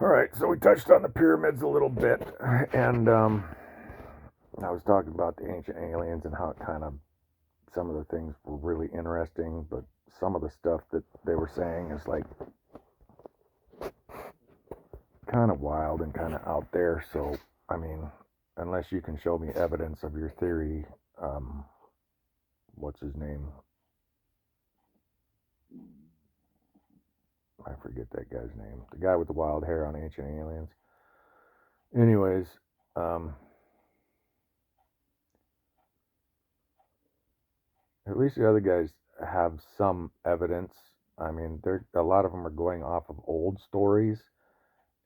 All right, so we touched on the pyramids a little bit, and I was talking about the ancient aliens and how it kind of some of the things were really interesting, but some of the stuff that they were saying is like kind of wild and kind of out there. So, I mean, unless you can show me evidence of your theory, um, what's his name? I forget that guy's name. The guy with the wild hair on Ancient Aliens. Anyways, um, at least the other guys have some evidence. I mean, a lot of them are going off of old stories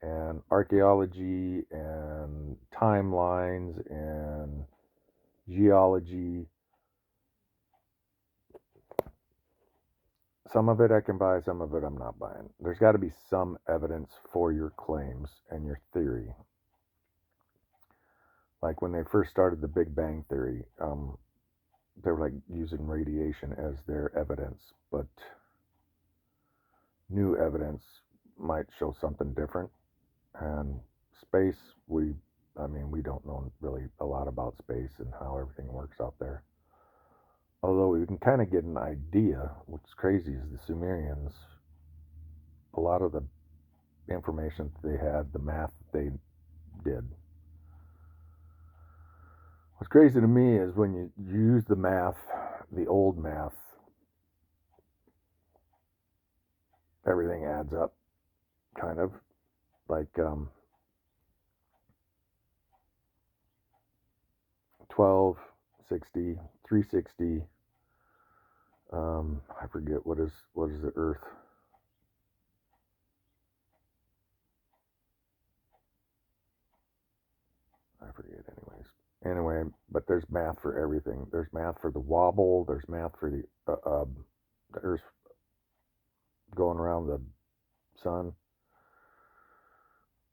and archaeology and timelines and geology. Some of it I can buy, some of it I'm not buying. There's got to be some evidence for your claims and your theory. Like when they first started the Big Bang Theory, they were like using radiation as their evidence, but new evidence might show something different. And space, I mean, we don't know really a lot about space and how everything works out there. Although we can kind of get an idea. What's crazy is the Sumerians, a lot of the information that they had, the math that they did. What's crazy to me is when you use the math, the old math, everything adds up, kind of. Like 1260, 360. I forget what is the Earth. I forget, anyways. Anyway, but there's math for everything. There's math for the wobble. There's math for the Earth going around the sun.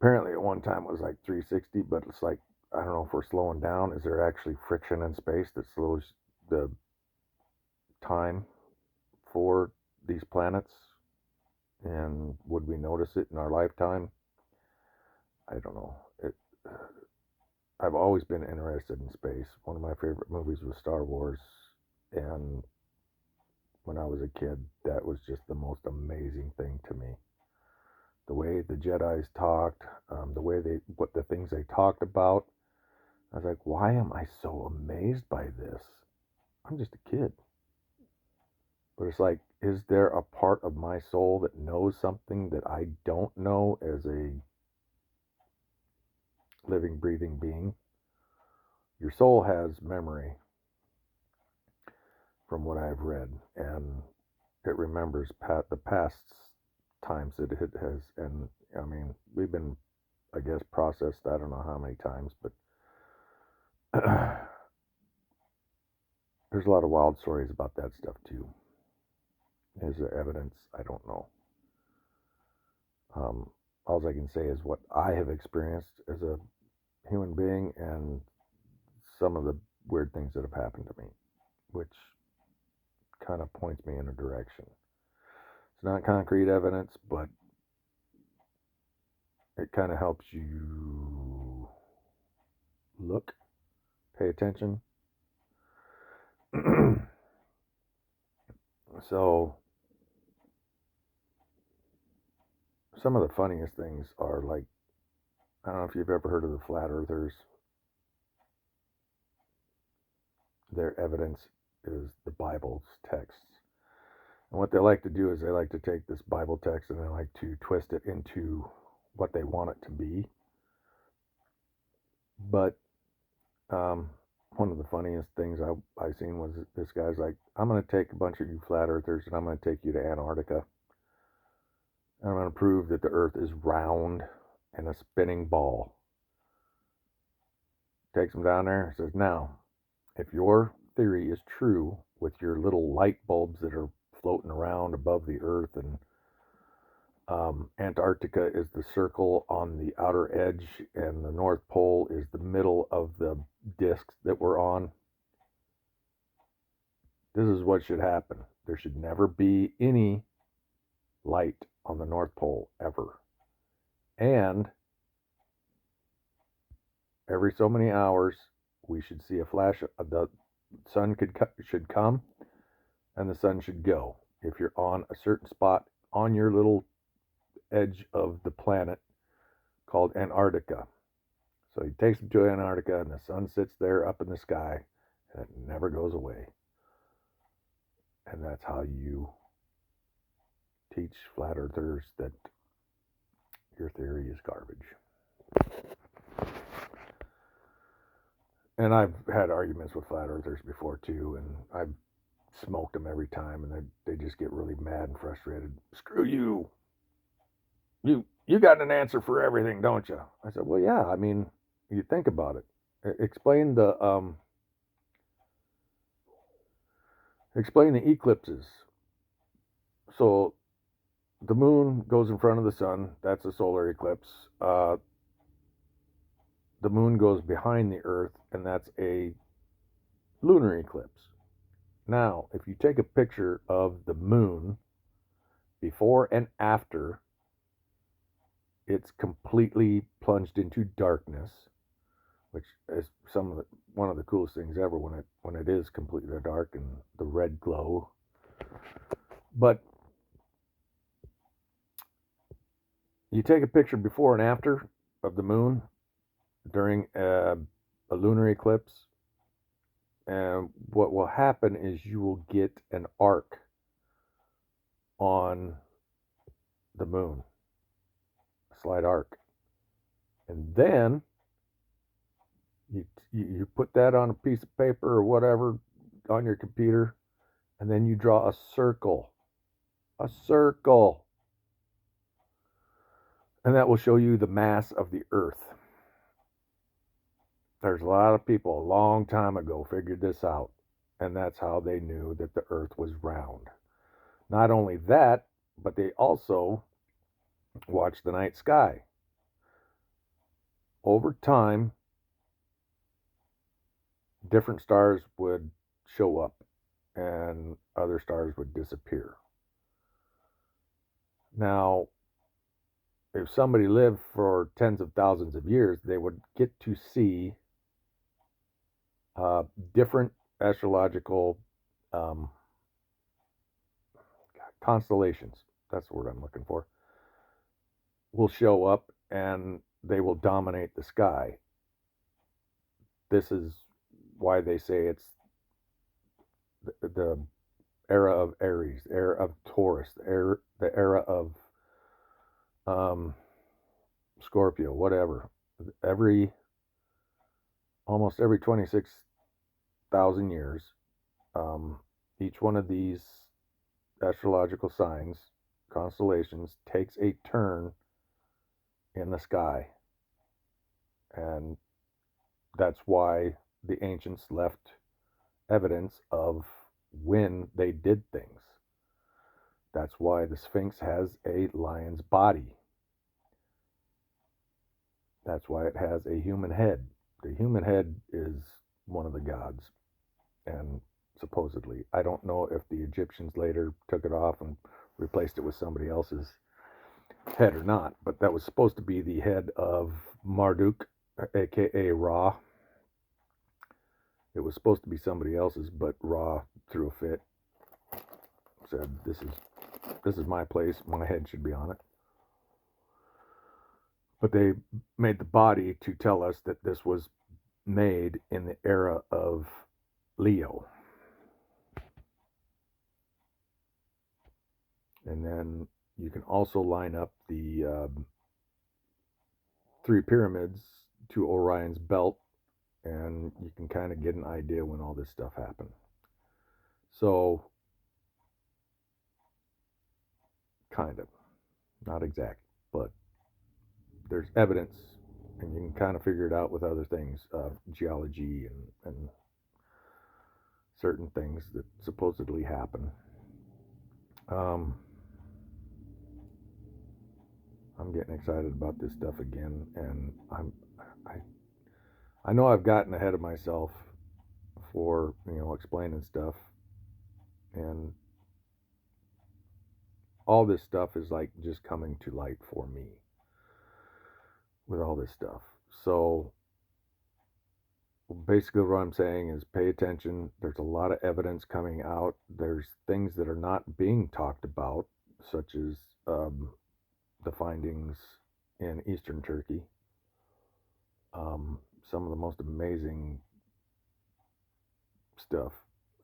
Apparently, at one time it was like 360, but it's like I don't know if we're slowing down. Is there actually friction in space that slows the time for these planets? And would we notice it in our lifetime? I don't know. I've always been interested in space. One of my favorite movies was Star Wars, and when I was a kid, that was just the most amazing thing to me. The way the Jedi's talked, what the things they talked about. I was like, why am I so amazed by this? I'm just a kid. But it's like, is there a part of my soul that knows something that I don't know as a living, breathing being? Your soul has memory, from what I've read, and it remembers the past times that it has. And I mean, we've been, I guess, processed, I don't know how many times, but there's a lot of wild stories about that stuff too. Is there evidence? I don't know. All I can say is what I have experienced as a human being and some of the weird things that have happened to me, which kind of points me in a direction. It's not concrete evidence, but it kind of helps you look, pay attention. So, some of the funniest things are like, I don't know if you've ever heard of the flat earthers. Their evidence is the Bible's texts. And what they like to do is they like to take this Bible text and they like to twist it into what they want it to be. But one of the funniest things I seen was this guy's like, I'm going to take a bunch of you flat earthers and I'm going to take you to Antarctica. And I'm going to prove that the earth is round and a spinning ball. Takes them down there and says, now, if your theory is true with your little light bulbs that are floating around above the earth and Antarctica is the circle on the outer edge, and the North Pole is the middle of the discs that we're on. This is what should happen. There should never be any light on the North Pole, ever. And every so many hours, we should see a flash. The sun should come, and the sun should go. If you're on a certain spot on your little edge of the planet called Antarctica. So he takes them to Antarctica, and the sun sits there up in the sky, and it never goes away. And that's how you teach flat earthers that your theory is garbage. And I've had arguments with flat earthers before too, and I've smoked them every time, and they just get really mad and frustrated. Screw you! You got an answer for everything, don't you? I said, well, yeah. I mean, you think about it. Explain the eclipses. So the moon goes in front of the sun. That's a solar eclipse. The moon goes behind the earth, and that's a lunar eclipse. Now, if you take a picture of the moon before and after, it's completely plunged into darkness, which is one of the coolest things ever when it is completely dark and the red glow. But you take a picture before and after of the moon during a lunar eclipse, and what will happen is you will get an arc on the moon, a slight arc, and then you put that on a piece of paper or whatever on your computer, and then you draw a circle, and that will show you the mass of the earth. There's a lot of people a long time ago figured this out, and that's how they knew that the earth was round. Not only that, but they also watched the night sky. Over time, different stars would show up and other stars would disappear. Now, if somebody lived for tens of thousands of years, they would get to see different astrological constellations. That's the word I'm looking for. Will show up and they will dominate the sky. This is why they say it's the era of Aries, the era of Taurus, the era of Scorpio, whatever. Almost every 26,000 years, each one of these astrological signs, constellations, takes a turn in the sky. And that's why the ancients left evidence of when they did things. That's why the Sphinx has a lion's body. That's why it has a human head. The human head is one of the gods, and supposedly, I don't know if the Egyptians later took it off and replaced it with somebody else's head or not, but that was supposed to be the head of Marduk, aka Ra. It was supposed to be somebody else's, but Ra threw a fit, said, this is my place, my head should be on it. But they made the body to tell us that this was made in the era of Leo. And then you can also line up the three pyramids to Orion's belt, and you can kind of get an idea when all this stuff happened. So, kind of. Not exact, but there's evidence, and you can kind of figure it out with other things, geology and certain things that supposedly happen. I'm getting excited about this stuff again, and I know I've gotten ahead of myself for explaining stuff, and all this stuff is like just coming to light for me. with all this stuff. So basically what I'm saying is pay attention. There's a lot of evidence coming out. There's things that are not being talked about, such as the findings in eastern Turkey. Some of the most amazing stuff.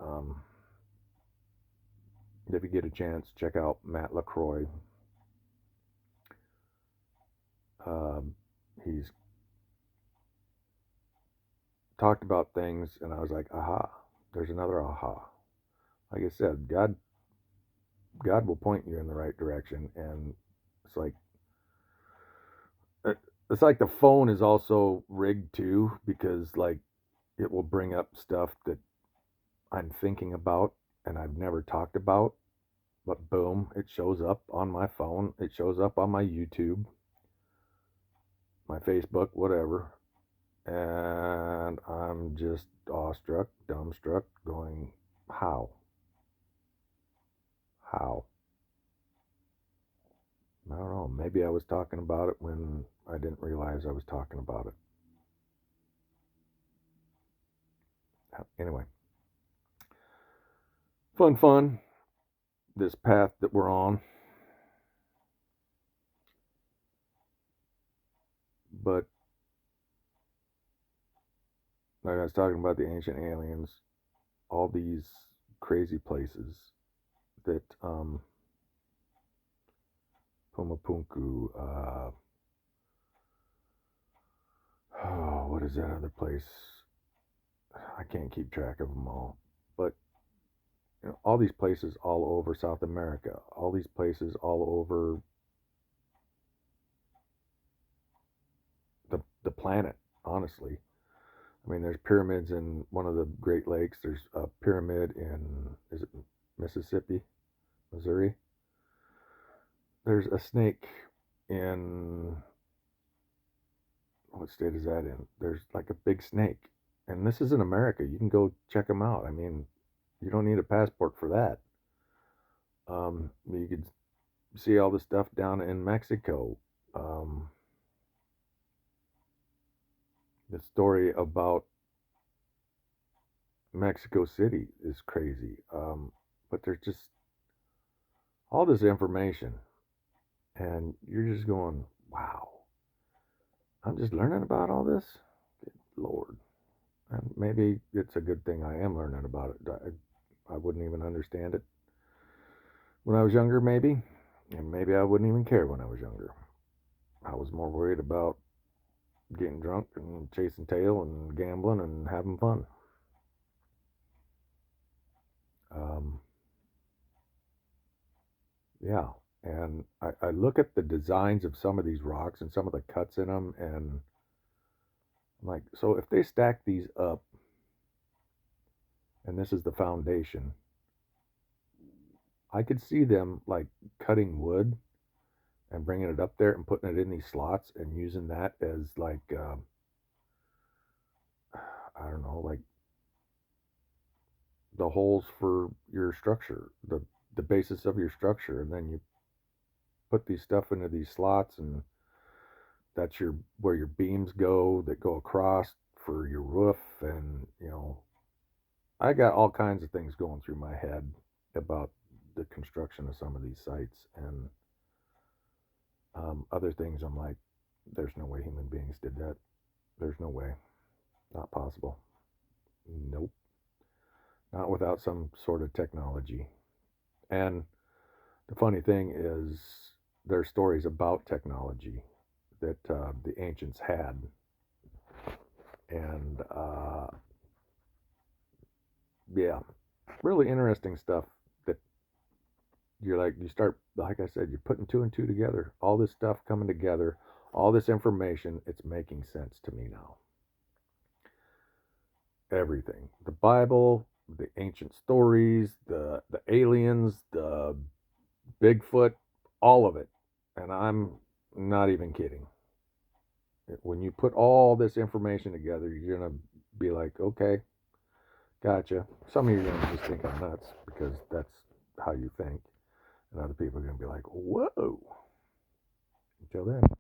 Um, if you get a chance, check out Matt LaCroix. He's talked about things, and I was like, aha, there's another aha. Like I said, God will point you in the right direction, and it's like it's like the phone is also rigged too, because like it will bring up stuff that I'm thinking about and I've never talked about, but boom, it shows up on my phone, it shows up on my YouTube, my Facebook, whatever, and I'm just awestruck, dumbstruck, going, how? How? I don't know. Maybe I was talking about it when I didn't realize I was talking about it. Anyway, fun, this path that we're on. But like I was talking about the ancient aliens, all these crazy places that Pumapunku, oh, what is that other place? I can't keep track of them all. But you know, all these places all over South America, all these places all over the planet, honestly. I mean, there's pyramids in one of the Great Lakes. There's a pyramid in, is it Mississippi, Missouri? There's a snake in, what state is that in? There's like a big snake. And this is in America. You can go check them out. I mean, you don't need a passport for that. You could see all the stuff down in Mexico. Um, the story about Mexico City is crazy. But there's just all this information, and you're just going, wow, I'm just learning about all this. Good Lord. And maybe it's a good thing I am learning about it. I wouldn't even understand it when I was younger, maybe. And maybe I wouldn't even care when I was younger. I was more worried about getting drunk and chasing tail and gambling and having fun. Um, yeah. And I look at the designs of some of these rocks and some of the cuts in them, and I'm like, so if they stack these up, and this is the foundation, I could see them like cutting wood and bringing it up there and putting it in these slots and using that as like I don't know, like the holes for your structure, the basis of your structure, and then you put these stuff into these slots, and that's your where your beams go that go across for your roof. And you know, I got all kinds of things going through my head about the construction of some of these sites, and other things I'm like, there's no way human beings did that. There's no way. Not possible. Nope. Not without some sort of technology. And the funny thing is, there's stories about technology that the ancients had. And yeah, really interesting stuff that you're like, you start, like I said, you're putting two and two together. All this stuff coming together, all this information, it's making sense to me now. Everything, the Bible, the ancient stories, the aliens, the Bigfoot, all of it. And I'm not even kidding. When you put all this information together, you're going to be like, okay, gotcha. Some of you are going to just think I'm nuts because that's how you think. And other people are going to be like, whoa. Until then.